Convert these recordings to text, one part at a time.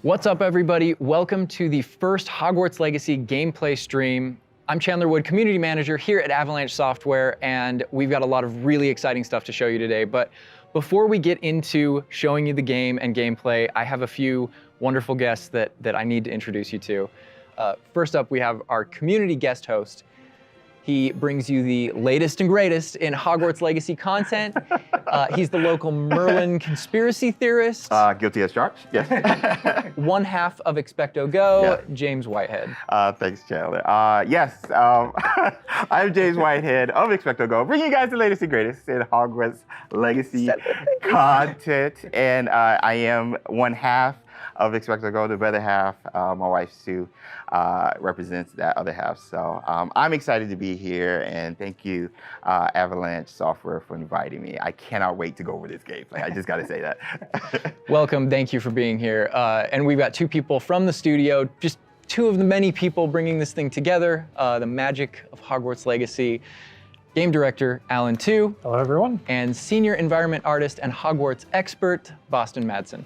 What's up, everybody? Welcome to the first Hogwarts Legacy gameplay stream. I'm Chandler Wood, Community Manager here at Avalanche Software, and we've got a lot of really exciting stuff to show you today. But before we get into showing you the game and gameplay, I have a few wonderful guests that I need to introduce you to. First up, we have our community guest host. He brings you the latest and greatest in Hogwarts Legacy content. He's the local Merlin conspiracy theorist. Guilty as charged, yes. One half of XpectoGO, Yeah. James Whitehead. Thanks, Chandler. Yes, I'm James Whitehead of XpectoGO, bringing you guys the latest and greatest in Hogwarts Legacy content. And I am one half of XpectoGO, the better half. My wife, Sue, represents that other half. So I'm excited to be here, and thank you, Avalanche Software, for inviting me. I cannot wait to go over this gameplay. I just got to say that. Welcome, thank you for being here. And we've got two people from the studio, just two of the many people bringing this thing together, the magic of Hogwarts Legacy. Game director, Alan Tu. Hello, everyone. And senior environment artist and Hogwarts expert, Boston Madsen.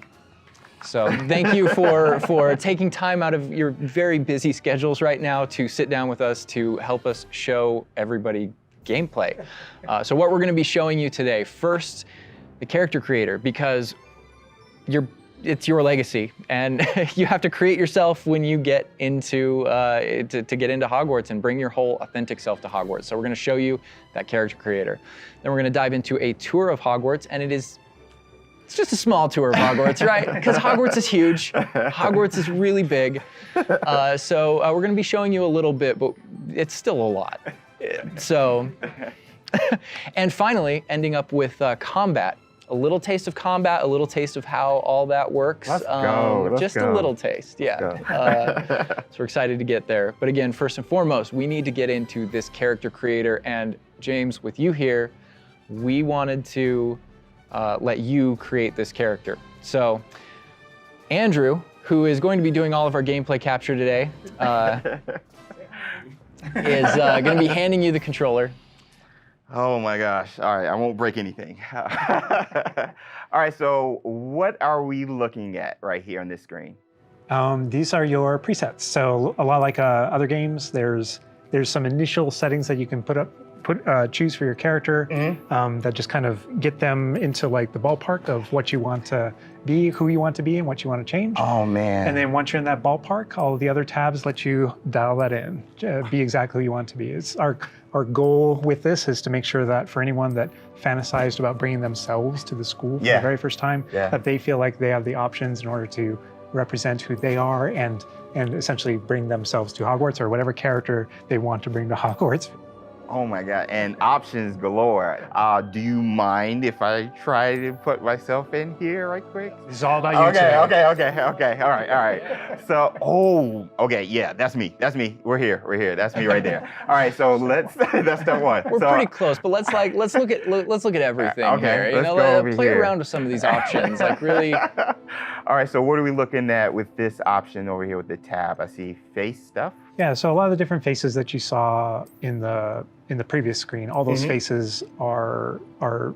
So thank you for taking time out of your very busy schedules right now to sit down with us to help us show everybody gameplay. So what we're going to be showing you today, first, the character creator, because it's your legacy, and you have to create yourself when you get into to get into Hogwarts and bring your whole authentic self to Hogwarts. So we're going to show you that character creator. Then we're going to dive into a tour of Hogwarts, and it's just a small tour of Hogwarts, right? Because Hogwarts is huge. Hogwarts is really big. So we're going to be showing you a little bit, but it's still a lot. So, and finally, ending up with combat. A little taste of combat, a little taste of how all that works. Let's go. Just a little taste, yeah. So we're excited to get there. But again, first and foremost, we need to get into this character creator. And James, with you here, we wanted to let you create this character. So Andrew, who is going to be doing all of our gameplay capture today, is going to be handing you the controller. Oh my gosh. All right, I won't break anything. All right, so what are we looking at right here on this screen? These are your presets. So a lot like other games, there's some initial settings that you can choose for your character that just kind of get them into like the ballpark of what you want to be, who you want to be, and what you want to change. Oh man. And then once you're in that ballpark, all of the other tabs let you dial that in, be exactly who you want to be. It's our goal with this is to make sure that for anyone that fantasized about bringing themselves to the school for the very first time, that they feel like they have the options in order to represent who they are and essentially bring themselves to Hogwarts or whatever character they want to bring to Hogwarts. Oh my God, and options galore. Do you mind if I try to put myself in here right quick? This is all about you today. Okay, all right. So, okay, yeah, that's me. We're here, that's me right there. All right, so that's step one. We're pretty close, but let's look at everything okay, here. Let's play here. around with some of these options, like really. All right, so what are we looking at with this option over here with the tab? I see face stuff. Yeah, so a lot of the different faces that you saw in the previous screen, all those faces are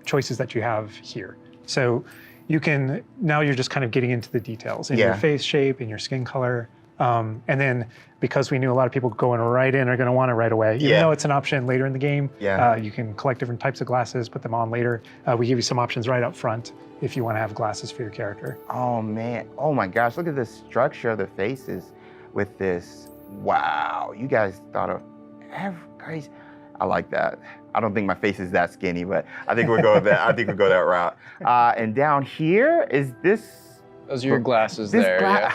choices that you have here. So you can, now you're just kind of getting into the details in your face shape, in your skin color. And then because we knew a lot of people going right in are going to want it right away, even though it's an option later in the game, you can collect different types of glasses, put them on later. We give you some options right up front if you want to have glasses for your character. Oh man, oh my gosh, look at the structure of the faces with this. Wow, you guys thought of crazy. I like that. I don't think my face is that skinny, but I think we'll go that. I think we'll go that route. And down here is this. Those are your glasses there.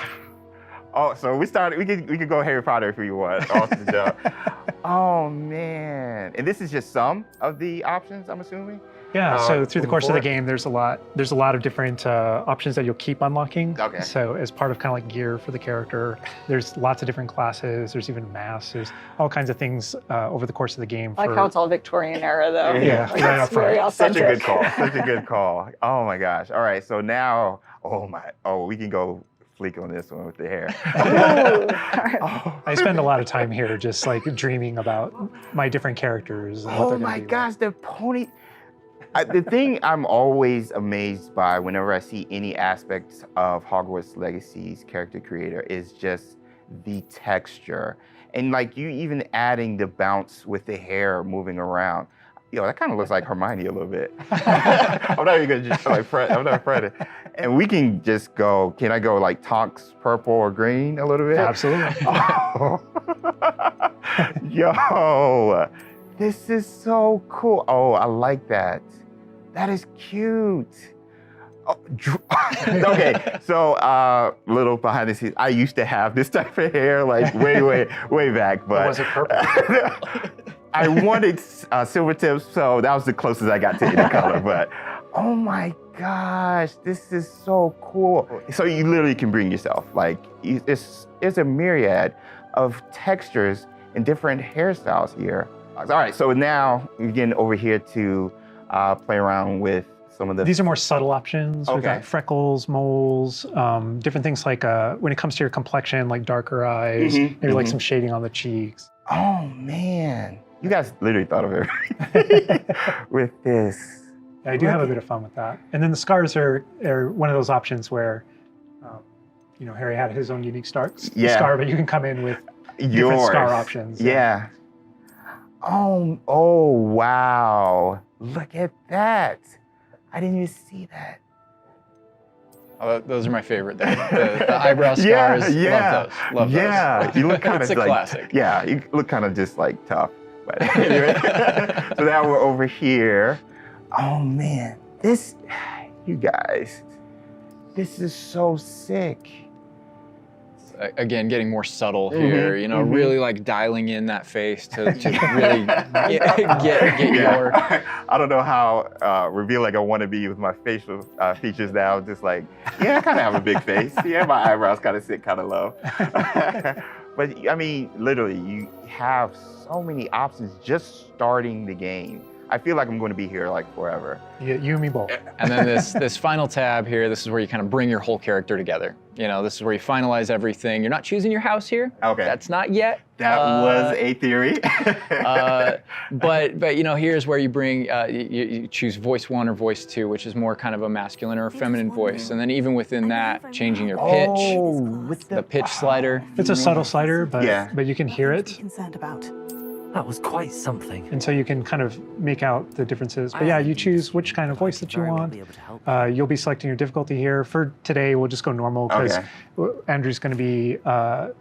Oh, so we could go Harry Potter if we want. Awesome job. Oh man, and this is just some of the options, I'm assuming. Yeah, so through the course of the game, there's a lot of different options that you'll keep unlocking. Okay. So as part of kind of like gear for the character, there's lots of different classes, there's even masks, there's all kinds of things over the course of the game. I like how it's all Victorian era though. Yeah, like, right up front. very authentic. Such a good call. Oh my gosh. All right, so now, we can go fleek on this one with the hair. I spend a lot of time here just like dreaming about my different characters. And what they're my be gosh, the pony. The thing I'm always amazed by whenever I see any aspects of Hogwarts Legacy's character creator is just the texture. And like you even adding the bounce with the hair moving around. Yo, that kind of looks like Hermione a little bit. I'm not even gonna just like Fred. I'm not Fred. And we can just go. Can I go like Tonks purple or green a little bit? Absolutely. Oh. Yo, this is so cool. Oh, I like that. That is cute. Oh, okay, so little behind the scenes. I used to have this type of hair like way back, but Was it purple? I wanted silver tips, so that was the closest I got to any color. But oh my gosh, this is so cool. So you literally can bring yourself. Like it's a myriad of textures and different hairstyles here. All right, so now we're getting over here to play around with some of the. These are more subtle options. We've Okay. got freckles, moles, different things like when it comes to your complexion, like darker eyes, maybe like some shading on the cheeks. Oh man, you guys literally thought of everything with this. I do have a bit of fun with that. And then the scars are one of those options where, Harry had his own unique scar, but you can come in with different scar options. Yeah. Oh, wow. Look at that. I didn't even see that. Oh, those are my favorite. The eyebrow scars. Yeah. Love those. Yeah. You look kind of It's a like, classic. Yeah, you look kind of just like tough. But anyway, so now we're over here. Oh man, you guys, this is so sick. Again, getting more subtle here, really like dialing in that face to really get your. I don't know how revealing I want to be with my facial features now. Just like, yeah, I kind of have a big face. Yeah, my eyebrows kind of sit kind of low. But I mean, literally, you have so many options just starting the game. I feel like I'm going to be here like forever. You and me both. And then this final tab here, this is where you kind of bring your whole character together. This is where you finalize everything. You're not choosing your house here. Okay. That's not yet. That was a theory. But here's where you bring, you choose voice 1 or voice 2, which is more kind of a masculine or a feminine voice. And then even within that, changing your pitch, with the pitch slider. It's a subtle slider, but Yeah. but you can hear it. Concerned about. That was quite something. And so you can kind of make out the differences. But yeah, you choose which kind of voice that you want. You'll be selecting your difficulty here. For today, we'll just go normal because Andrew's going to be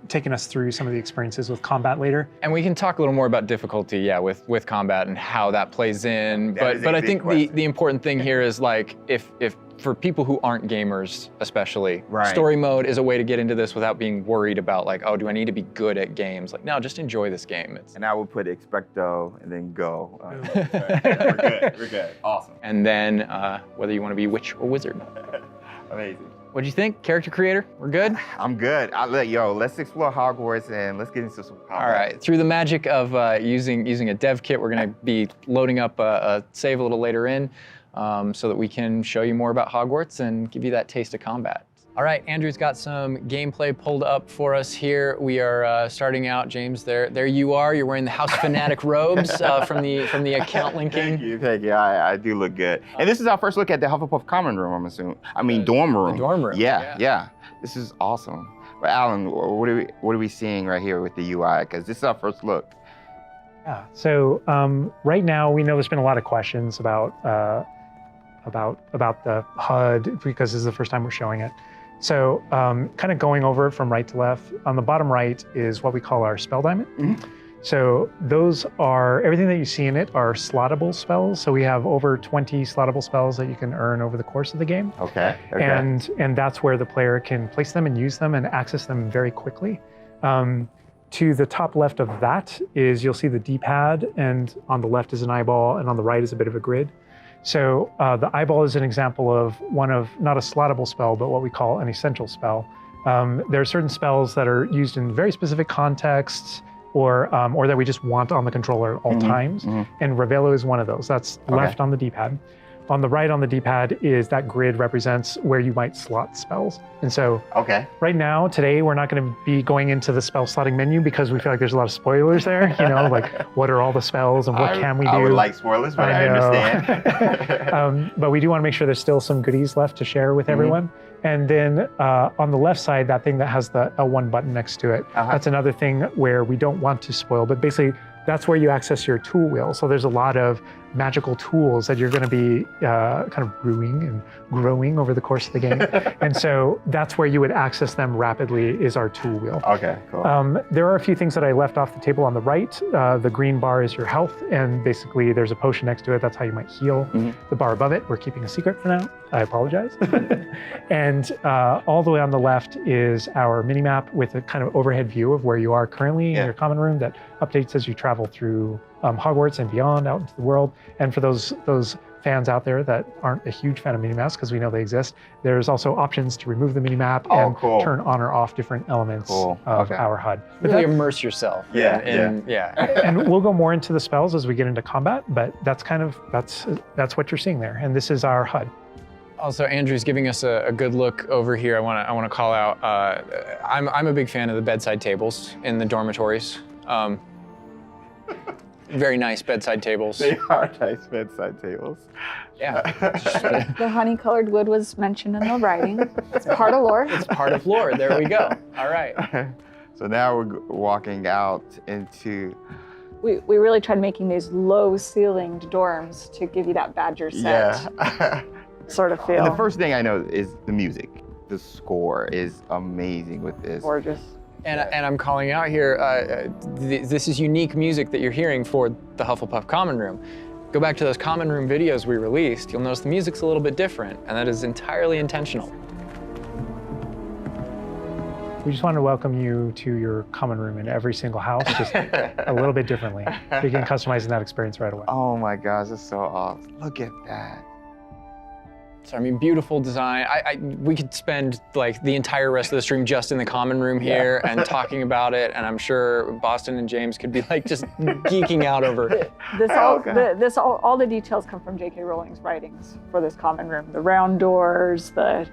taking us through some of the experiences with combat later. And we can talk a little more about difficulty, with combat and how that plays in. That is a But I big think question. the important thing here is like if for people who aren't gamers especially, Right. story mode is a way to get into this without being worried about like, oh, do I need to be good at games? Like, no, just enjoy this game. And I will put Expecto and then go. We're good. Awesome. And then whether you want to be witch or wizard. Amazing. What'd you think, character creator? We're good? I'm good. Let's explore Hogwarts and let's get into some combat. All right, through the magic of using a dev kit, we're gonna be loading up a save a little later in so that we can show you more about Hogwarts and give you that taste of combat. All right, Andrew's got some gameplay pulled up for us here. We are starting out, James, there you are. You're wearing the House Fanatic robes from the account linking. Thank you. I do look good. And this is our first look at the Hufflepuff common room, I'm assuming. I mean, dorm room. The dorm room. Yeah. This is awesome. But Alan, what are we seeing right here with the UI? Because this is our first look. Yeah. So right now, we know there's been a lot of questions about the HUD because this is the first time we're showing it. So kind of going over it from right to left, on the bottom right is what we call our spell diamond. Mm-hmm. So those are, everything that you see in it are slottable spells. So we have over 20 slottable spells that you can earn over the course of the game. Okay. And that's where the player can place them and use them and access them very quickly. To the top left of that is, you'll see the D-pad, and on the left is an eyeball, and on the right is a bit of a grid. So the eyeball is an example of one of, not a slottable spell, but what we call an essential spell. There are certain spells that are used in very specific contexts, or that we just want on the controller at all times. And Ravello is one of those. That's left on the D-pad. On the right on the D-pad is that grid represents where you might slot spells. And so right now, today, we're not going to be going into the spell slotting menu because we feel like there's a lot of spoilers there. You know, like what are all the spells and what can we do? I would like spoilers, but I understand. But we do want to make sure there's still some goodies left to share with everyone. And then on the left side, that thing that has the L1 button next to it, that's another thing where we don't want to spoil, but basically that's where you access your tool wheel. So there's a lot of magical tools that you're going to be kind of brewing and growing over the course of the game. And so that's where you would access them rapidly is our tool wheel. Okay, cool. There are a few things that I left off the table on the right. The green bar is your health, and basically there's a potion next to it. That's how you might heal. The bar above it, we're keeping a secret for now. I apologize. And all the way on the left is our mini map with a kind of overhead view of where you are currently in your common room that updates as you travel through Hogwarts and beyond out into the world. And for those fans out there that aren't a huge fan of minimaps, because we know they exist, there's also options to remove the minimap and turn on or off different elements of our HUD. But really immerse yourself. And we'll go more into the spells as we get into combat, but that's kind of, that's what you're seeing there. And this is our HUD. Also, Andrew's giving us a good look over here. I want to call out. I'm a big fan of the bedside tables in the dormitories. Very nice bedside tables. They are nice bedside tables. Yeah. The honey-colored wood was mentioned in the writing. It's part of lore. It's part of lore. There we go. All right. So now we're walking out into. We really tried making these low-ceilinged dorms to give you that Badger set sort of feel. And the first thing I know is the music. The score is amazing with this. Gorgeous. And I'm calling out here, this is unique music that you're hearing for the Hufflepuff Common Room. Go back to those Common Room videos we released, you'll notice the music's a little bit different, and that is entirely intentional. We just want to welcome you to your common room in every single house, just a little bit differently. Begin customizing that experience right away. Oh my gosh, that's so awesome. Look at that. So, I mean, beautiful design. We could spend like the entire rest of the stream just in the common room here and talking about it, and I'm sure Boston and James could be like just geeking out over it. All the details come from J.K. Rowling's writings for this common room. The round doors, the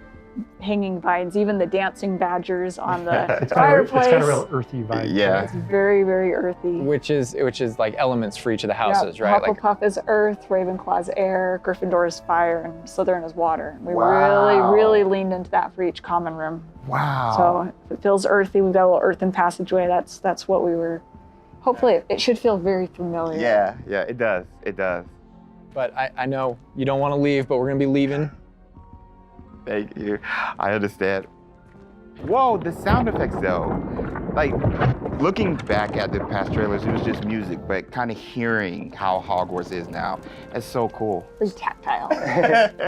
hanging vines, even the dancing badgers on the fireplace. It's got a real earthy vibe. Yeah. It's very, very earthy. Which is like elements for each of the houses, right? Hufflepuff is earth, Ravenclaw's air, Gryffindor is fire, and Slytherin is water. We really leaned into that for each common room. Wow. So it feels earthy. We've got a little earthen passageway. That's what we were. Hopefully, it should feel very familiar. Yeah, it does. It does. But I know you don't want to leave, but we're gonna be leaving. Thank you. I understand. Whoa, the sound effects though. Like, looking back at the past trailers, it was just music, but kind of hearing how Hogwarts is now, it's so cool. Very tactile.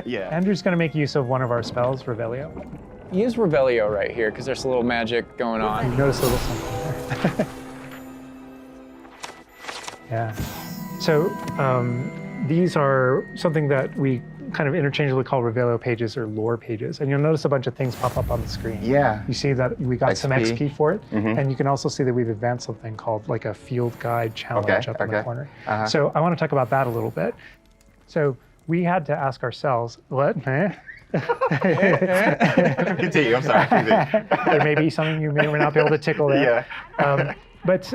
Yeah. Andrew's going to make use of one of our spells, Revelio. Use Revelio right here, because there's a little magic going on. You notice a little something there. Yeah. So these are something that we kind of interchangeably call Revelio pages or lore pages. And you'll notice a bunch of things pop up on the screen. Yeah. You see that we got some XP for it. Mm-hmm. And you can also see that we've advanced something called like a field guide challenge up in the corner. Uh-huh. So I want to talk about that a little bit. So we had to ask ourselves, what? Continue, I'm sorry. There may be something you may or may not be able to tickle there. Yeah. But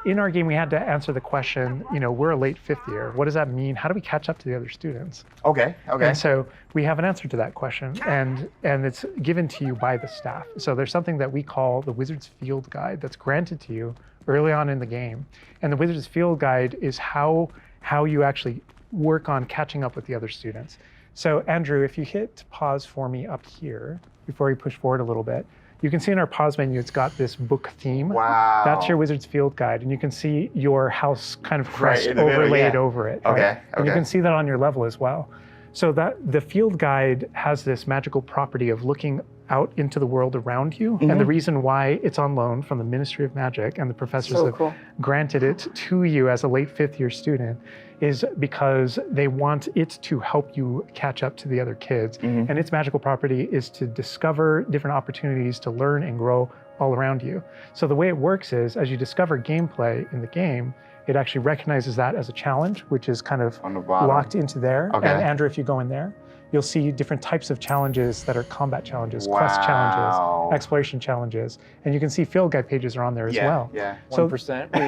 in our game, we had to answer the question, we're a late fifth year. What does that mean? How do we catch up to the other students? Okay. And so we have an answer to that question, and it's given to you by the staff. So there's something that we call the Wizard's Field Guide that's granted to you early on in the game. And the Wizard's Field Guide is how you actually work on catching up with the other students. So Andrew, if you hit pause for me up here, before we push forward a little bit, you can see in our pause menu, it's got this book theme. Wow. That's your Wizard's Field Guide. And you can see your house kind of crest overlaid over it. Okay, right? And you can see that on your level as well. So that the Field Guide has this magical property of looking out into the world around you. Mm-hmm. And the reason why it's on loan from the Ministry of Magic and the professors have granted it to you as a late fifth year student is because they want it to help you catch up to the other kids. Mm-hmm. And its magical property is to discover different opportunities to learn and grow all around you. So the way it works is, as you discover gameplay in the game, it actually recognizes that as a challenge, which is kind of On the bottom. locked into there. Okay. And Andrew, if you go in there, you'll see different types of challenges that are combat challenges, quest challenges, exploration challenges, and you can see field guide pages are on there as well. Yeah. 1%. We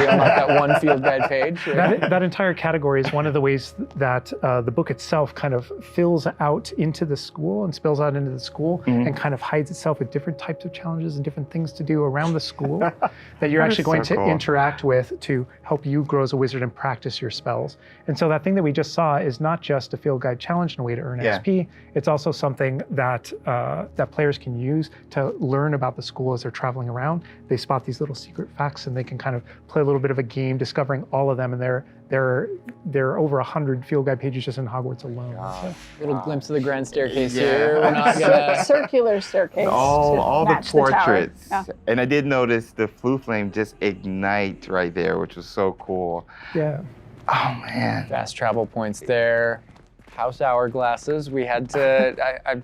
unlocked that one field guide page. That entire category is one of the ways that the book itself kind of fills out into the school and spills out into the school and kind of hides itself with different types of challenges and different things to do around the school that you're actually going to interact with to help you grow as a wizard and practice your spells. And so that thing that we just saw is not just a field guide challenge and a way to earn XP. It's also something that that players can use to learn about the school as they're traveling around. They spot these little secret facts and they can kind of play a little bit of a game discovering all of them. And there are over 100 field guide pages just in Hogwarts alone. So. Little glimpse of the grand staircase here. We're not gonna... Circular staircase. All the match the tower. portraits. Yeah. And I did notice the flue flame just ignite right there, which was so cool. Yeah. Oh man. Fast travel points there. House hourglasses. We had to.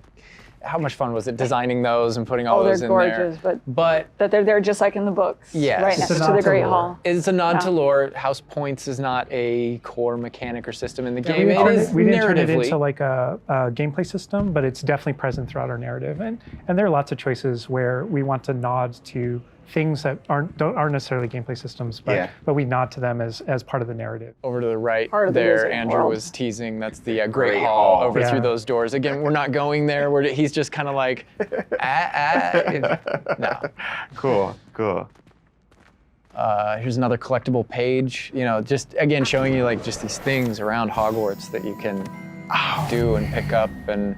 How much fun was it designing those and putting all those in they're there? gorgeous, but that they're there just like in the books. Yes. Right It's next a to nod the to Great lore. Hall. it's a nod to Yeah. lore. House points is not a core mechanic or system in the game. We didn't turn it narratively. into like a gameplay system, but it's definitely present throughout our narrative. And there are lots of choices where we want to nod to things that aren't necessarily gameplay systems, but we nod to them as part of the narrative. Over to the right Part of the there, Wizarding Andrew World. was teasing. That's the Great Great Hall Hall. over Yeah. through those doors. Again, we're not going there. He's just kind of like, no. Cool. Here's another collectible page. You know, just again showing you like just these things around Hogwarts that you can do and pick up and.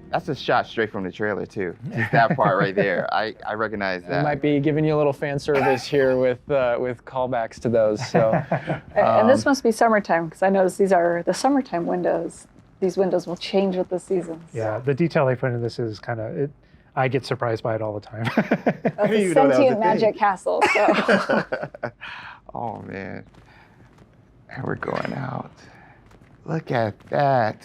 That's a shot straight from the trailer too. Just that part right there. I recognize We that. might be giving you a little fan service here with callbacks to those. So, And this must be summertime because I noticed these are the summertime windows. These windows will change with the seasons. Yeah, the detail they put into this is kind of, I get surprised by it all the time. That's a even know that was a sentient thing. magic castle. So. Oh man. And we're going out. Look at that.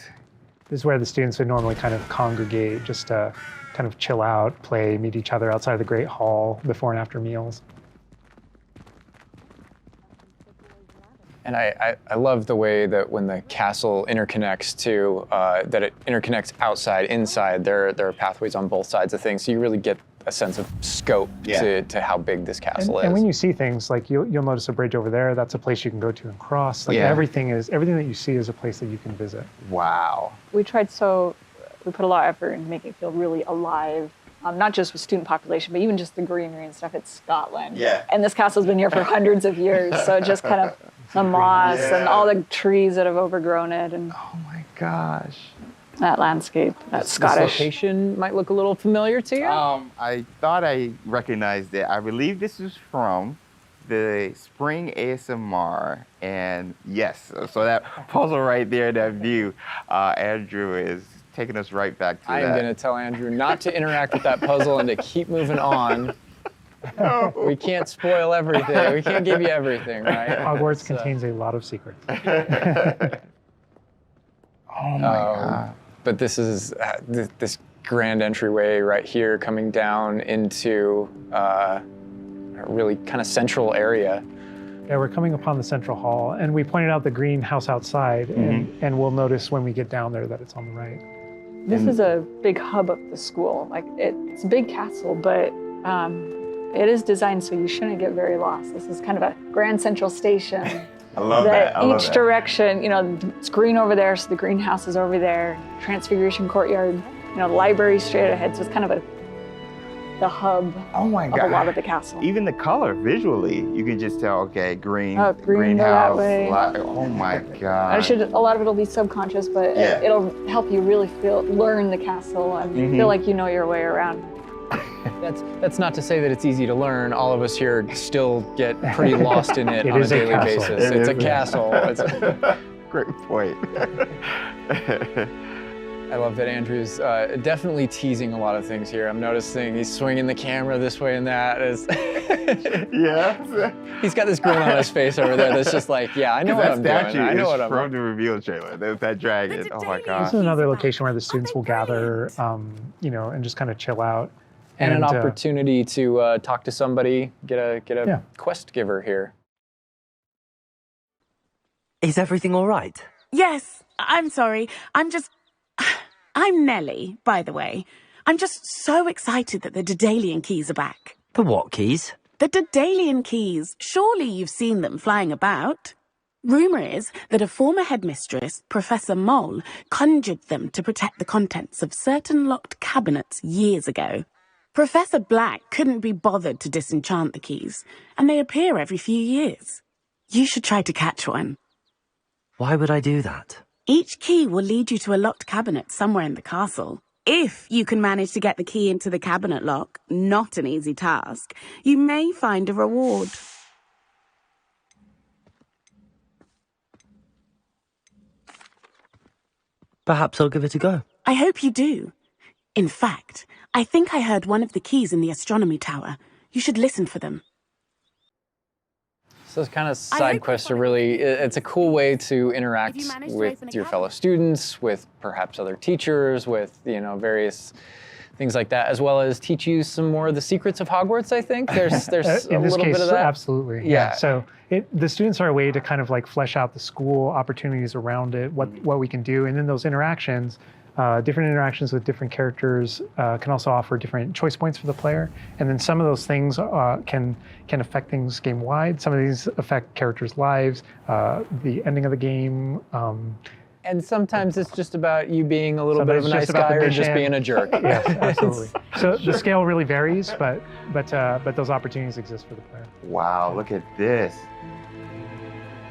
This is where the students would normally kind of congregate, just to kind of chill out, play, meet each other outside the Great Hall before and after meals. and I love the way that when the castle interconnects to that it interconnects outside, inside. There are pathways on both sides of things, so you really get a sense of scope to how big this castle is. And when you see things like you'll notice a bridge over there, that's a place you can go to and cross. Like everything that you see is a place that you can visit. Wow. We put a lot of effort in making it feel really alive. Not just with student population, but even just the greenery and stuff. It's Scotland. Yeah. And this castle's been here for hundreds of years, so just kind of the moss and all the trees that have overgrown it, and Oh my gosh. that landscape, that This Scottish. location might look a little familiar to you. I thought I recognized it. I believe this is from the Spring ASMR, and yes, so that puzzle right there, that view, Andrew is taking us right back to I am going to tell Andrew not to interact with that puzzle and to keep moving on. No. We can't spoil everything. We can't give you everything, right? Hogwarts contains a lot of secrets. Oh my God. But this is this grand entryway right here coming down into a really kind of central area. Yeah, we're coming upon the central hall, and we pointed out the greenhouse outside, and we'll notice when we get down there that it's on the right. This is a big hub of the school. Like it's a big castle, but it is designed so you shouldn't get very lost. This is kind of a grand central station. I love that. I love Each that. direction, it's green over there, so the greenhouse is over there. Transfiguration courtyard, the library straight ahead. So it's kind of the hub Oh my of God. a lot of the castle. Even the color, visually, you can just tell, okay, green, Oh, green, go greenhouse. that way. Oh my God. A lot of it'll be subconscious, but it'll help you really learn the castle and feel like you know your way around. That's not to say that it's easy to learn. All of us here still get pretty lost in it It on a is a daily castle. basis. It It's a is. castle. Great point. I love that Andrew's definitely teasing a lot of things here. I'm noticing he's swinging the camera this way and that. Yes. He's got this grin on his face over there that's just like, yeah, I know what That I'm statue doing. I know is what I'm from the reveal trailer. There's that dragon. Oh my This gosh. is another location where the students will gather, and just kind of chill out. And an opportunity to talk to somebody, get a quest giver here. Is everything all right? Yes, I'm sorry. I'm Nellie, by the way. I'm just so excited that the Daedalian keys are back. The what keys? The Daedalian keys. Surely you've seen them flying about. Rumour is that a former headmistress, Professor Moll, conjured them to protect the contents of certain locked cabinets years ago. Professor Black couldn't be bothered to disenchant the keys, and they appear every few years. You should try to catch one. Why would I do that? Each key will lead you to a locked cabinet somewhere in the castle. If you can manage to get the key into the cabinet lock, not an easy task, you may find a reward. Perhaps I'll give it a go. I hope you do. In fact, I think I heard one of the keys in the astronomy tower. You should listen for them. So those kind of side quests are really, it's a cool way to interact with your fellow students, with perhaps other teachers, with, various things like that, as well as teach you some more of the secrets of Hogwarts, I think. There's a little bit of that. Absolutely. Yeah. So the students are a way to kind of like flesh out the school opportunities around it, what we can do. And then those interactions, different interactions with different characters can also offer different choice points for the player. And then some of those things can affect things game-wide. Some of these affect characters' lives, the ending of the game. And sometimes it's just about you being a little bit of a nice guy or just being a jerk. Yes, absolutely. So the scale really varies, but those opportunities exist for the player. Wow, look at this.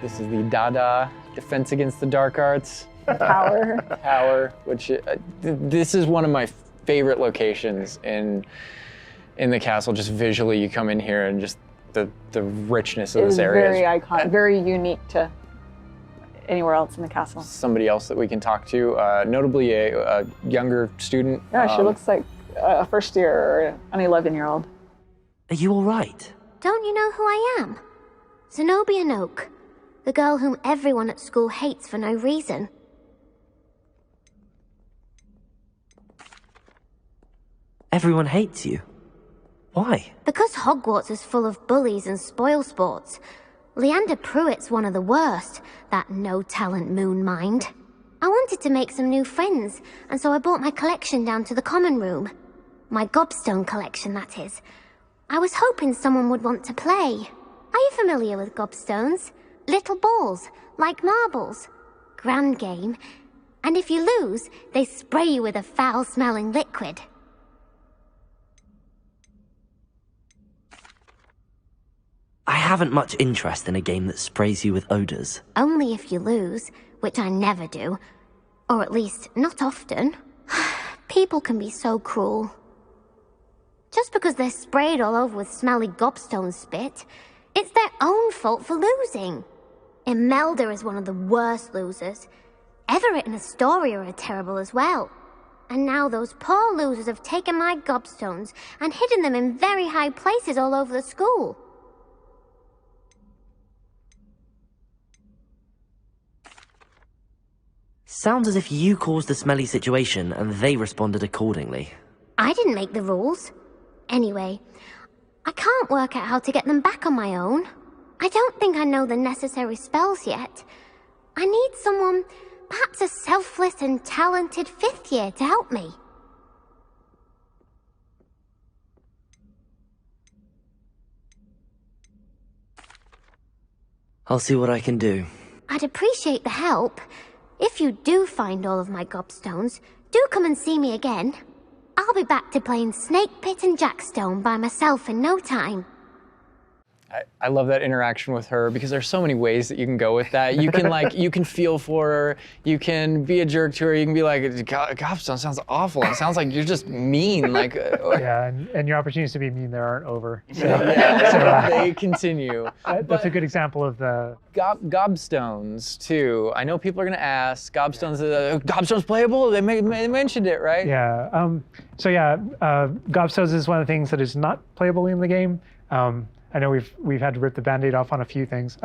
This is the Dada Defense Against the Dark Arts. Tower. Which this is one of my favorite locations in the castle. Just visually, you come in here and just the richness of this area is very iconic, very unique to anywhere else in the castle. Somebody else that we can talk to, notably a younger student. Yeah, she looks like a first year or an 11-year-old. Are you all right? Don't you know who I am? Zenobia Noak, the girl whom everyone at school hates for no reason. Everyone hates you. Why? Because Hogwarts is full of bullies and spoilsports. Leander Pruitt's one of the worst, that no-talent moon mind. I wanted to make some new friends, and so I brought my collection down to the common room. My gobstone collection, that is. I was hoping someone would want to play. Are you familiar with gobstones? Little balls, like marbles. Grand game. And if you lose, they spray you with a foul-smelling liquid. I haven't much interest in a game that sprays you with odors. Only if you lose, which I never do. Or at least, not often. People can be so cruel. Just because they're sprayed all over with smelly gobstone spit, it's their own fault for losing. Imelda is one of the worst losers. Everett and Astoria are terrible as well. And now those poor losers have taken my gobstones and hidden them in very high places all over the school. Sounds as if you caused the smelly situation and they responded accordingly. I didn't make the rules. Anyway, I can't work out how to get them back on my own. I don't think I know the necessary spells yet. I need someone, perhaps a selfless and talented 5th year to help me. I'll see what I can do. I'd appreciate the help. If you do find all of my gobstones, do come and see me again. I'll be back to playing Snake Pit and Jackstone by myself in no time. I love that interaction with her because there's so many ways that you can go with that. You can you can feel for her. You can be a jerk to her. You can be like, gobstone sounds awful. It sounds like you're just mean. Yeah, and your opportunities to be mean there aren't over. So, they continue. That's a good example of the gobstones too. I know people are gonna ask, gobstones playable? They mentioned it, right? Yeah. Gobstones is one of the things that is not playable in the game. I know we've had to rip the Band-Aid off on a few things.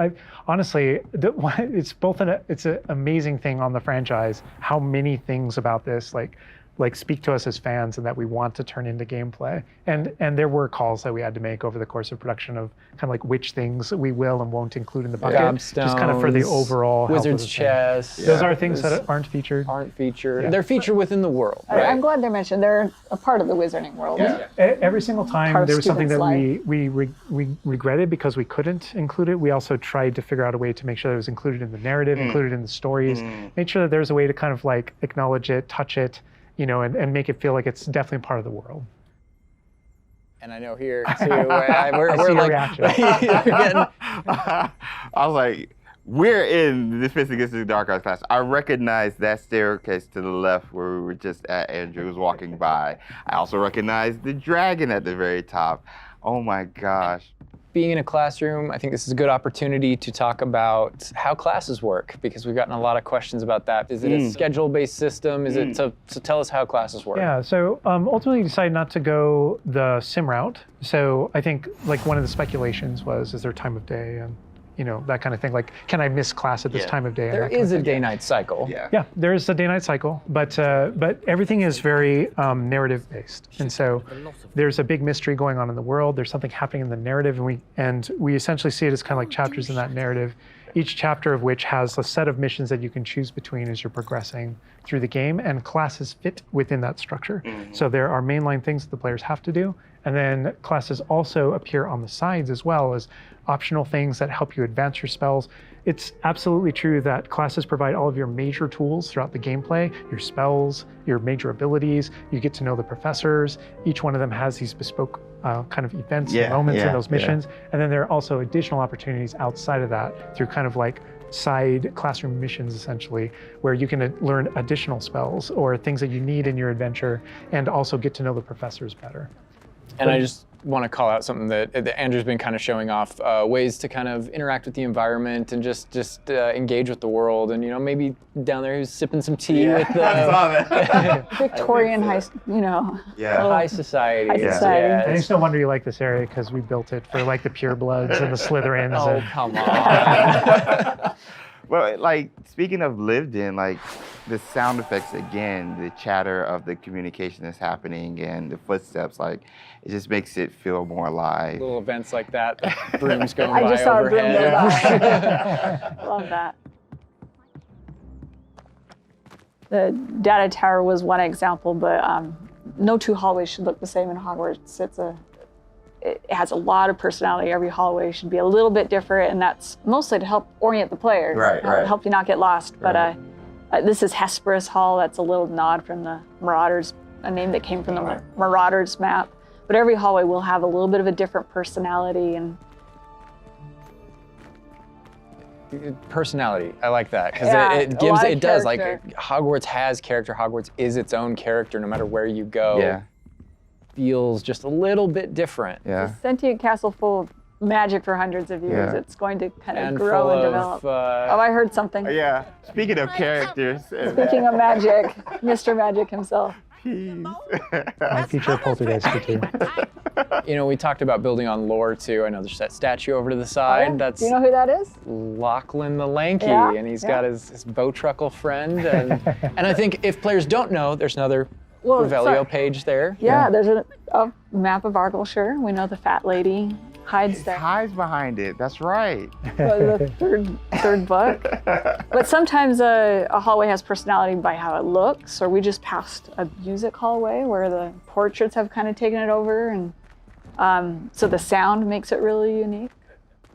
Honestly, it's an amazing thing on the franchise how many things about this, like like speak to us as fans and that we want to turn into gameplay. And there were calls that we had to make over the course of production of kind of like which things we will and won't include in the bucket, just kind of for the overall health of Wizard's the thing. chest. Those are things that aren't featured. Aren't featured. Yeah. They're featured within the world. Right? I'm glad they're mentioned. They're a part of the wizarding world. Yeah. Every single Part time of there was something that Steven's we regretted because we couldn't include it. We also tried to figure out a way to make sure that it was included in the narrative, included in the stories, make sure that there's a way to kind of like acknowledge it, touch it, and make it feel like it's definitely part of the world. And I know here too, we're your like, reaction. I was like, we're in the Defense Against the Dark Arts class. I recognize that staircase to the left where we were just at. Andrew was walking by. I also recognize the dragon at the very top. Oh my gosh. Being in a classroom, I think this is a good opportunity to talk about how classes work, because we've gotten a lot of questions about that. Is it a schedule-based system? Is it so tell us how classes work? Yeah, so ultimately we decided not to go the sim route. So I think like one of the speculations was, is there time of day and that kind of thing. Like, can I miss class at this time of day? There is a day-night cycle. Yeah, there is a day-night cycle, but everything is very narrative-based, and so there's a big mystery going on in the world. There's something happening in the narrative, and we essentially see it as kind of like chapters in that narrative. Each chapter of which has a set of missions that you can choose between as you're progressing through the game, and classes fit within that structure. So there are mainline things that the players have to do, and then classes also appear on the sides as well as optional things that help you advance your spells. It's absolutely true that classes provide all of your major tools throughout the gameplay, your spells, your major abilities. You get to know the professors. Each one of them has these bespoke kind of events and moments in those missions. And then there are also additional opportunities outside of that through kind of like side classroom missions, essentially, where you can learn additional spells or things that you need in your adventure and also get to know the professors better. And I just want to call out something that Andrew's been kind of showing off, ways to kind of interact with the environment and just engage with the world. And maybe down there he's sipping some tea with the Victorian high, high society. High society. And it's no wonder you like this area because we built it for like the purebloods and the Slytherins. Oh, come on. Well, like, speaking of lived in, like, the sound effects again, the chatter of the communication that's happening and the footsteps, like, it just makes it feel more alive. Little events like that, the brooms going I by just saw overhead. a broom go by. Love that. The data tower was one example, but no two hallways should look the same in Hogwarts. It has a lot of personality. Every hallway should be a little bit different, and that's mostly to help orient the player, help you not get lost. But this is Hesperus Hall. That's a little nod from the Marauders, a name that came from the Marauders map. But every hallway will have a little bit of a different personality and personality. I like that because it does like Hogwarts has character. Hogwarts is its own character no matter where you go. Yeah. Feels just a little bit different. Yeah. It's a sentient castle full of magic for hundreds of years. Yeah. It's going to kind of And grow full and of, develop. Oh, I heard something. Yeah. Speaking of characters. Speaking of magic, Mr. Magic himself. I feature a poltergeist too. We talked about building on lore too. I know there's that statue over to the side. That's Do you know who that is? Lachlan the Lanky, Yeah, and he's got his Bowtruckle friend. And I think if players don't know, there's another Revelio page there. Yeah, there's a map of Argyllshire. We know the fat lady hides there. Hides behind it. That's right. The third book. But sometimes a hallway has personality by how it looks, or we just passed a music hallway where the portraits have kind of taken it over, and so the sound makes it really unique.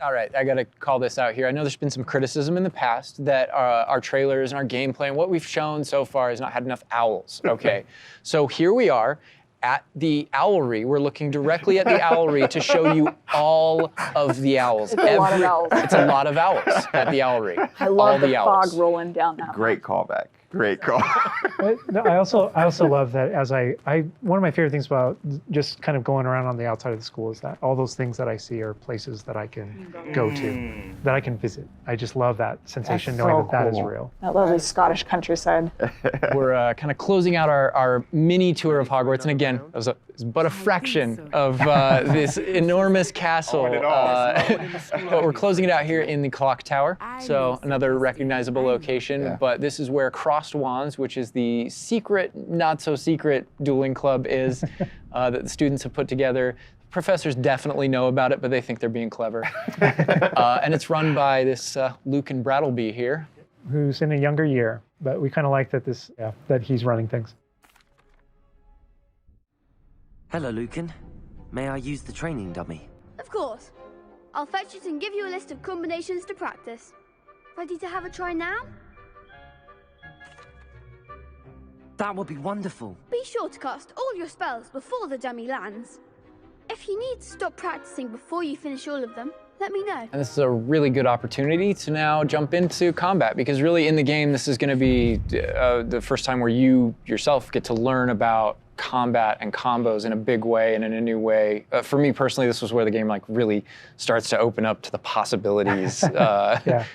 All right, I gotta call this out here. I know there's been some criticism in the past that our trailers and our gameplay and what we've shown so far has not had enough owls. Okay, so here we are at the owlry. We're looking directly at the owlry to show you all of the owls. It's a lot of owls. It's a lot of owls at the owlry. I love the owls. fog rolling down that way. Great callback. Great call. No, I also love that as I one of my favorite things about just kind of going around on the outside of the school is that all those things that I see are places that I can go to, that I can visit. I just love that sensation knowing that is real. That lovely Scottish countryside. We're kind of closing out our mini tour of Hogwarts, and again, it was is but a fraction of this enormous castle. But we're closing it out here in the clock tower. So another recognizable location. But this is where Crossed Wands, which is the secret, not so secret dueling club is that the students have put together. Professors definitely know about it, but they think they're being clever. And it's run by this Lucan Brattleby here. Who's in a younger year, but we kind of like that that he's running things. Hello, Lucan. May I use the training dummy? Of course. I'll fetch it and give you a list of combinations to practice. Ready to have a try now? That would be wonderful. Be sure to cast all your spells before the dummy lands. If you need to stop practicing before you finish all of them, let me know. And this is a really good opportunity to now jump into combat, because really in the game, this is going to be the first time where you yourself get to learn about combat and combos in a big way and in a new way. For me personally, this was where the game like really starts to open up to the possibilities. Yeah.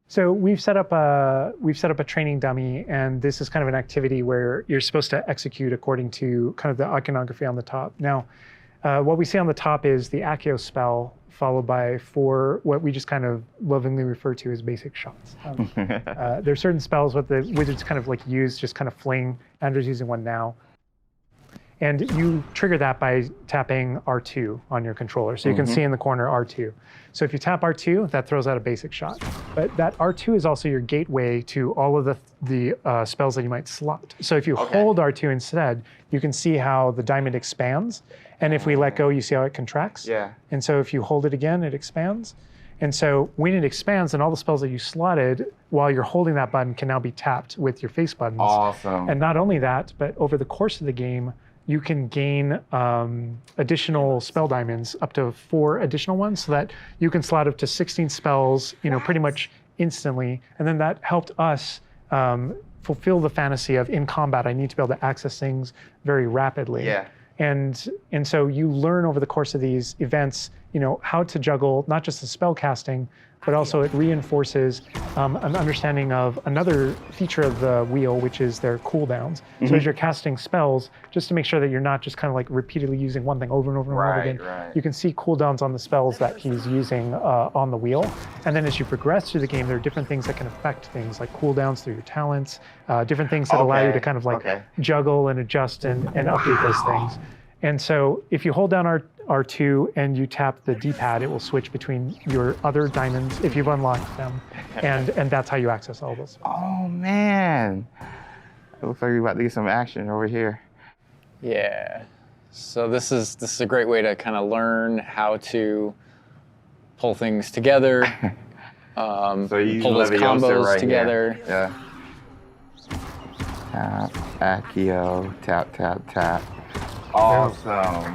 So we've set up a training dummy, and this is kind of an activity where you're supposed to execute according to kind of the iconography on the top. Now, what we see on the top is the Accio spell, followed by 4 what we just kind of lovingly refer to as basic shots. There's certain spells what the wizards kind of like use, just kind of fling. Andrew's using one now. And you trigger that by tapping R2 on your controller. So you can see in the corner R2. So if you tap R2, that throws out a basic shot. But that R2 is also your gateway to all of the spells that you might slot. So if you hold R2 instead, you can see how the diamond expands. And if we let go, you see how it contracts. Yeah. And so if you hold it again, it expands. And so when it expands, then all the spells that you slotted while you're holding that button can now be tapped with your face buttons. Awesome. And not only that, but over the course of the game, you can gain additional spell diamonds, up to 4 additional ones, so that you can slot up to 16 spells, pretty much instantly. And then that helped us fulfill the fantasy of in combat, I need to be able to access things very rapidly. Yeah. And so you learn over the course of these events, how to juggle not just the spell casting, but also it reinforces an understanding of another feature of the wheel, which is their cooldowns. So as you're casting spells, just to make sure that you're not just kind of like repeatedly using one thing over and over and over again, you can see cooldowns on the spells that he's using on the wheel. And then as you progress through the game, there are different things that can affect things, like cooldowns through your talents, different things that allow you to kind of like juggle and adjust and update those things. And so if you hold down R2 and you tap the D-pad, it will switch between your other diamonds if you've unlocked them, and that's how you access all those. Oh man, it looks like we're about to get some action over here. Yeah. So this is a great way to kind of learn how to pull things together, So you pull those combos right together. Here. Yeah. Tap, Accio, tap, tap, tap. Awesome.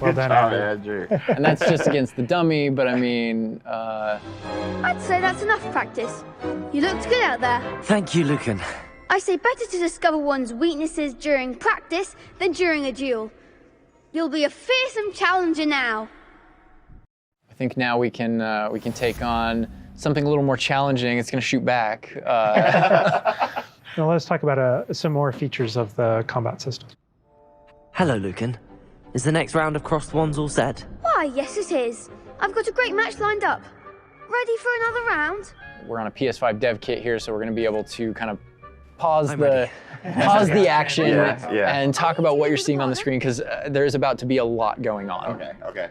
Well done, Andrew. And that's just against the dummy, but I mean... I'd say that's enough practice. You looked good out there. Thank you, Lucan. I say better to discover one's weaknesses during practice than during a duel. You'll be a fearsome challenger now. I think now we can take on something a little more challenging. It's going to shoot back. Now let's talk about some more features of the combat system. Hello, Lucan. Is the next round of Crossed Wands all set? Why, yes it is. I've got a great match lined up. Ready for another round? We're on a PS5 dev kit here, so we're going to be able to kind of pause I'm the action Yeah. and talk about what you're seeing on the screen, because there's about to be a lot going on. Okay.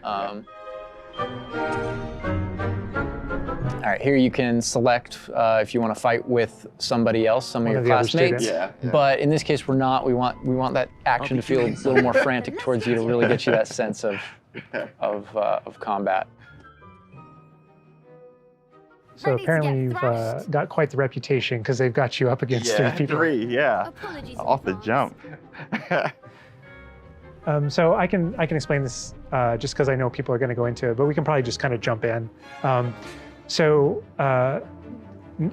All right, here you can select if you want to fight with somebody else, some of your the other classmates. students. Yeah. But in this case, we're not. We want that action to feel a little more frantic towards you to really get you that sense of combat. So apparently you've got quite the reputation because they've got you up against 3 people. 3, yeah. Apologies. Off the jump. So I can explain this just because I know people are going to go into it, but we can probably just kind of jump in.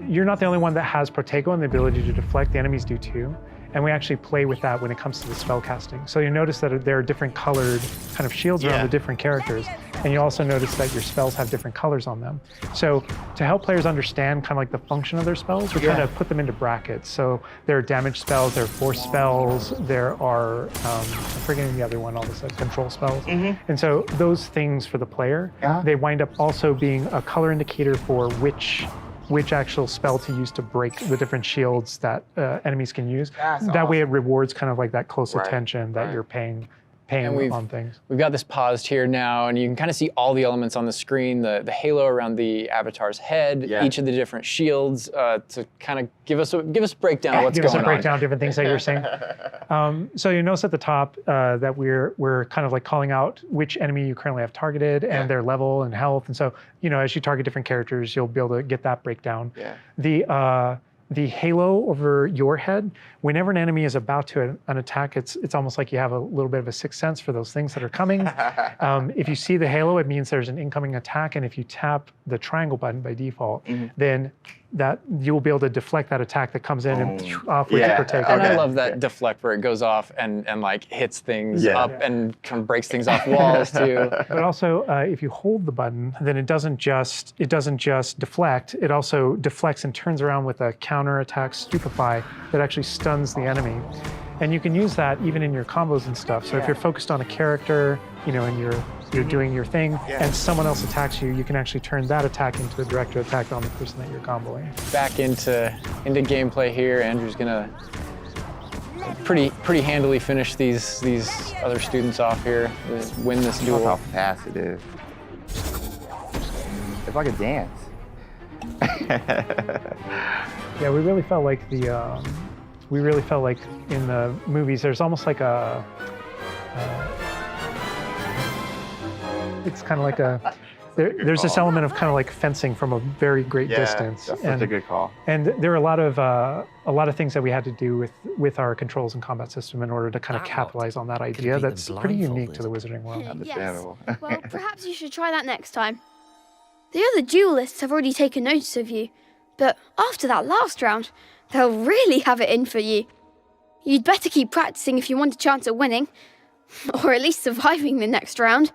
You're not the only one that has Protego and the ability to deflect. The enemies do too. and we actually play with that when it comes to the spell casting. So you notice that there are different colored kind of shields around the different characters, and you also notice that your spells have different colors on them. So to help players understand kind of like the function of their spells, we kind of put them into brackets. So there are damage spells, there are force spells, there are, I'm forgetting the other one, all of a sudden, control spells. And so those things for the player, they wind up also being a color indicator for which actual spell to use to break the different shields that enemies can use. That way it rewards kind of like that close attention that you're paying on things. We've got this paused here now, and you can kind of see all the elements on the screen, the halo around the avatar's head, each of the different shields, to kind of give us a breakdown of what's going on. Give us a breakdown of different things that you're saying. So you notice at the top that we're kind of like calling out which enemy you currently have targeted and their level and health. And so, as you target different characters, you'll be able to get that breakdown. The halo over your head, whenever an enemy is about to an attack, it's almost like you have a little bit of a sixth sense for those things that are coming. If you see the halo, it means there's an incoming attack, and if you tap the triangle button by default, then that you will be able to deflect that attack that comes in and off with the protect. And I love that deflect where it goes off and like hits things up and kind of breaks things off walls too. But also, if you hold the button, then it doesn't just deflect. It also deflects and turns around with a counter attack stupefy that actually stuns the enemy. And you can use that even in your combos and stuff. So if you're focused on a character, and you're doing your thing, and someone else attacks you, you can actually turn that attack into a direct attack on the person that you're comboing. Back into gameplay here. Andrew's gonna pretty handily finish these other students off here, win this duel. Look how fast it is. It's like a dance. Yeah, we really felt like in the movies, there's almost like it's kind of like there's this element of kind of like fencing from a very great distance. That's such a good call. And there are a lot of things that we had to do with our controls and combat system in order to kind of capitalize on that idea that's pretty unique to the Wizarding world. Understandable. Yes. Well, perhaps you should try that next time. The other duelists have already taken notice of you, but after that last round, they'll really have it in for you. You'd better keep practicing if you want a chance at winning, or at least surviving the next round.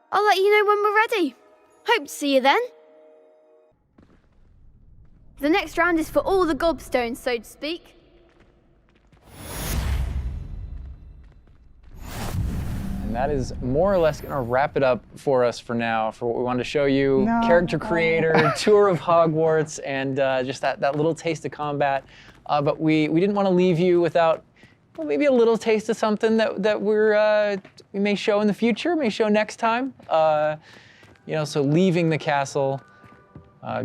I'll let you know when we're ready. Hope to see you then. The next round is for all the gobstones, so to speak. And that is more or less gonna wrap it up for us for now, for what we wanted to show you. Character creator, tour of Hogwarts, and just that little taste of combat. But we didn't want to leave you without maybe a little taste of something that we may show in the future, may show next time. So leaving the castle,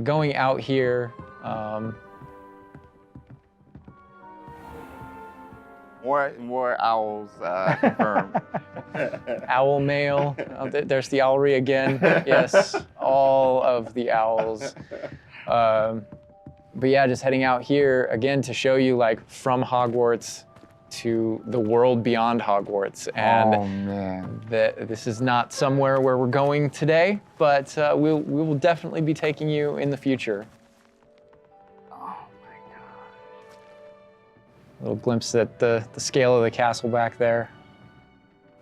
going out here. More owls confirmed. Owl mail. There's the owlry again. Yes, all of the owls. But yeah, just heading out here again to show you like from Hogwarts to the world beyond Hogwarts. And this is not somewhere where we're going today, but we will definitely be taking you in the future. A little glimpse at the scale of the castle back there.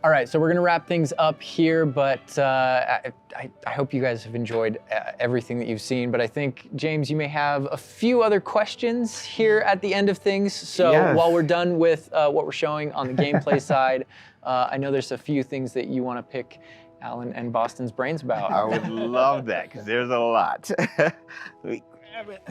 All right, so we're gonna wrap things up here, but I hope you guys have enjoyed everything that you've seen, but I think, James, you may have a few other questions here at the end of things. So while we're done with what we're showing on the gameplay side, I know there's a few things that you wanna pick Alan and Boston's brains about. I would love that, because there's a lot. Let me grab it.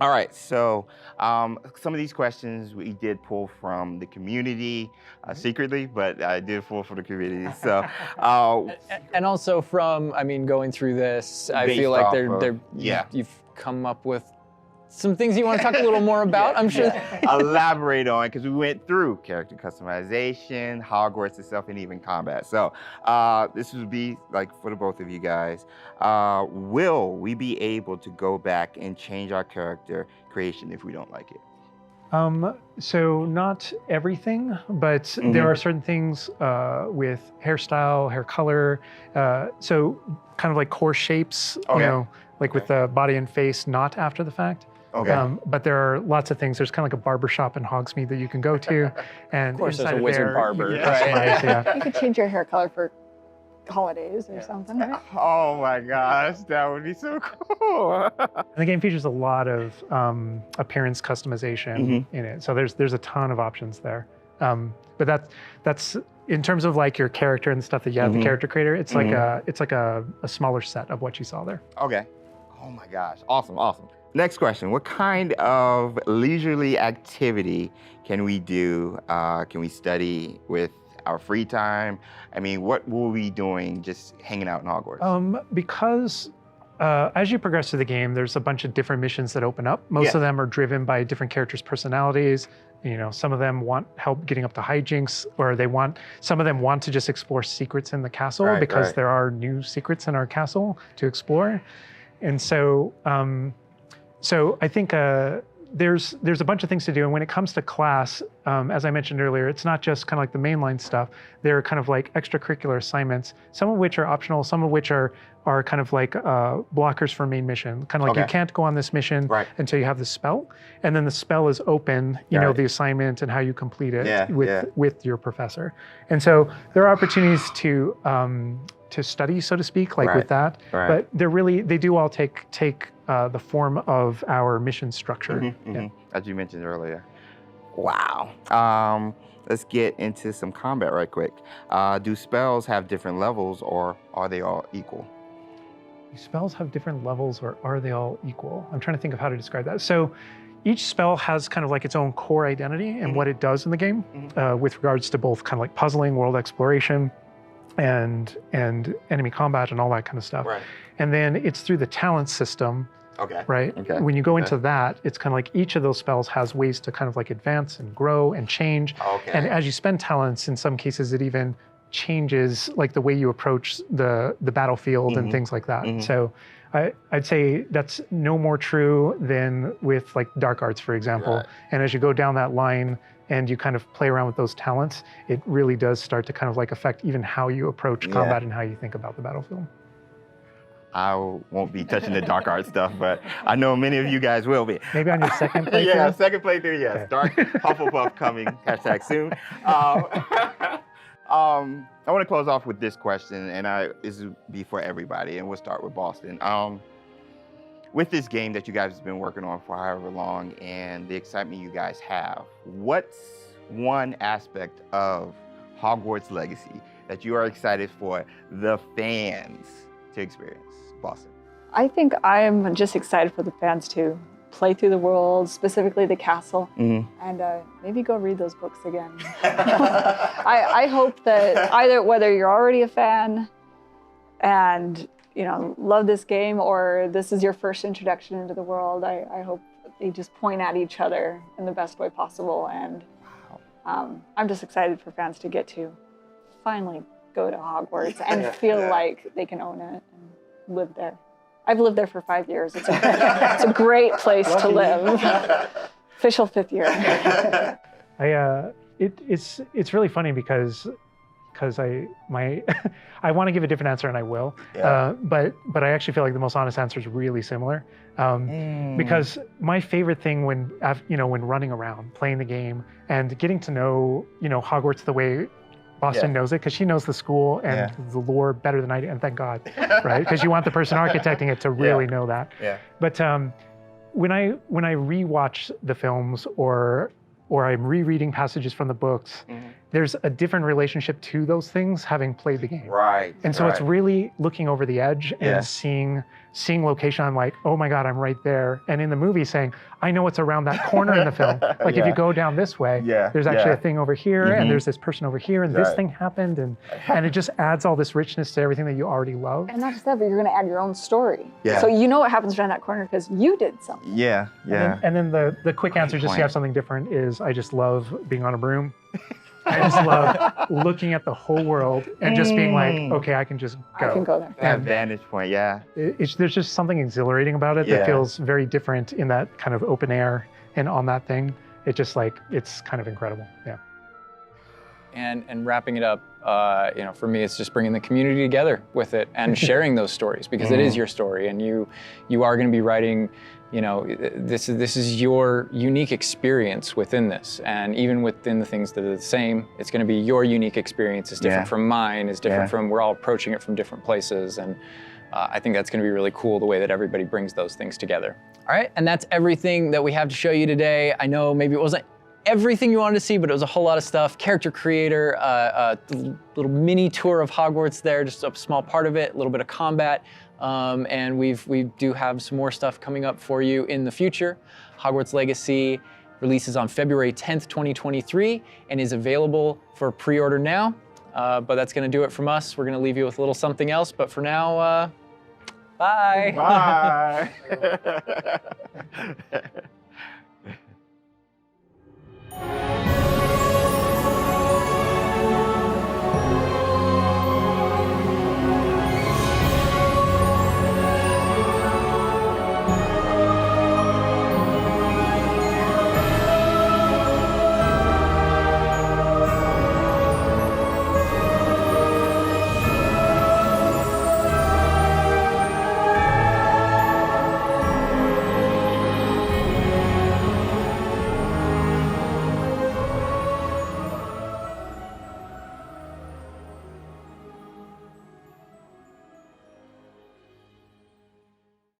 All right, so some of these questions we did pull from the community secretly, but I did pull from the community. So, and also from, going through this, I feel like you've come up with some things you want to talk a little more about, I'm sure. Elaborate on, because we went through character customization, Hogwarts itself, and even combat. So this would be like for the both of you guys. Will we be able to go back and change our character creation if we don't like it? So not everything, but there are certain things with hairstyle, hair color, so kind of like core shapes, like with the body and face, not after the fact. Okay. But there are lots of things. There's kind of like a barber shop in Hogsmeade that you can go to, and Of course, there's inside a wizard there, barber. you can Right. customize, yeah. You could change your hair color for holidays or something, right? Oh my gosh, that would be so cool. And the game features a lot of appearance customization in it. So there's a ton of options there. But that's in terms of like your character and stuff that you have, the character creator, it's like a smaller set of what you saw there. Okay. Oh my gosh, awesome, awesome. Next question, what kind of leisurely activity can we do? Can we study with our free time? I mean, what will we be doing just hanging out in Hogwarts? Because as you progress through the game, there's a bunch of different missions that open up. Most of them are driven by different characters' personalities. You know, some of them want help getting up to hijinks, or some of them want to just explore secrets in the castle because there are new secrets in our castle to explore. And so, so I think there's a bunch of things to do. And when it comes to class, as I mentioned earlier, it's not just kind of like the mainline stuff. There are kind of like extracurricular assignments, some of which are optional, some of which are kind of like blockers for main mission. Kind of like you can't go on this mission until you have the spell. And then the spell is open, you know, the assignment and how you complete it with your professor. And so there are opportunities to study, so to speak, like with that. But they do all take the form of our mission structure. As you mentioned earlier. Wow. Let's get into some combat right quick. Do spells have different levels, or are they all equal? Do spells have different levels, or are they all equal? I'm trying to think of how to describe that. So each spell has kind of like its own core identity and what it does in the game with regards to both kind of like puzzling, world exploration, and enemy combat and all that kind of stuff. And then it's through the talent system, right? When you go into that, it's kind of like each of those spells has ways to kind of like advance and grow and change. And as you spend talents, in some cases, it even changes like the way you approach the battlefield and things like that. So I'd say that's no more true than with like dark arts, for example. And as you go down that line and you kind of play around with those talents, it really does start to kind of like affect even how you approach combat and how you think about the battlefield. I won't be touching the dark art stuff, but I know many of you guys will be. Maybe on your second playthrough? Yeah, second playthrough, yes. Okay. Dark Hufflepuff coming, #soon. I want to close off with this question, and this will be for everybody, and we'll start with Boston. With this game that you guys have been working on for however long and the excitement you guys have, what's one aspect of Hogwarts Legacy that you are excited for the fans to experience? Boston. I think I'm just excited for the fans to play through the world, specifically the castle, and maybe go read those books again. I hope that whether you're already a fan and love this game, or this is your first introduction into the world, I hope they just point at each other in the best way possible. And I'm just excited for fans to get to finally go to Hogwarts and feel like they can own it and live there. I've lived there for 5 years. It's a great place to live. Official 5th year. It's really funny because I want to give a different answer, and I will. But I actually feel like the most honest answer is really similar. Because my favorite thing when running around, playing the game, and getting to know Hogwarts the way Boston knows it, because she knows the school and the lore better than I do, and thank God, right? Because you want the person architecting it to really know that. But when I rewatch the films or I'm rereading passages from the books, there's a different relationship to those things having played the game. And so it's really looking over the edge and seeing location. I'm like, oh my God, I'm right there. And in the movie saying, I know what's around that corner in the film. Like if you go down this way, there's actually a thing over here, and there's this person over here, and this thing happened, and it just adds all this richness to everything that you already love. And not just that, but you're going to add your own story. So you know what happens around that corner because you did something. And then the quick answer, just to have something different, is I just love being on a broom. I just love looking at the whole world and just being like, okay, I can just go. I can go there. That vantage point, there's just something exhilarating about it that feels very different in that kind of open air and on that thing. It just it's kind of incredible. and wrapping it up, you know, for me, it's just bringing the community together with it and sharing those stories, because it is your story, and you are going to be writing. You know, this is your unique experience within this, and even within the things that are the same, it's going to be your unique experience. It's different from mine. It's different from. We're all approaching it from different places, and I think that's going to be really cool, the way that everybody brings those things together. All right, and that's everything that we have to show you today. I know maybe it wasn't everything you wanted to see, but it was a whole lot of stuff. Character creator, a little mini tour of Hogwarts there, just a small part of it, a little bit of combat. And we do have some more stuff coming up for you in the future. Hogwarts Legacy releases on February 10th, 2023, and is available for pre-order now. But that's going to do it from us. We're going to leave you with a little something else, but for now, bye. Bye.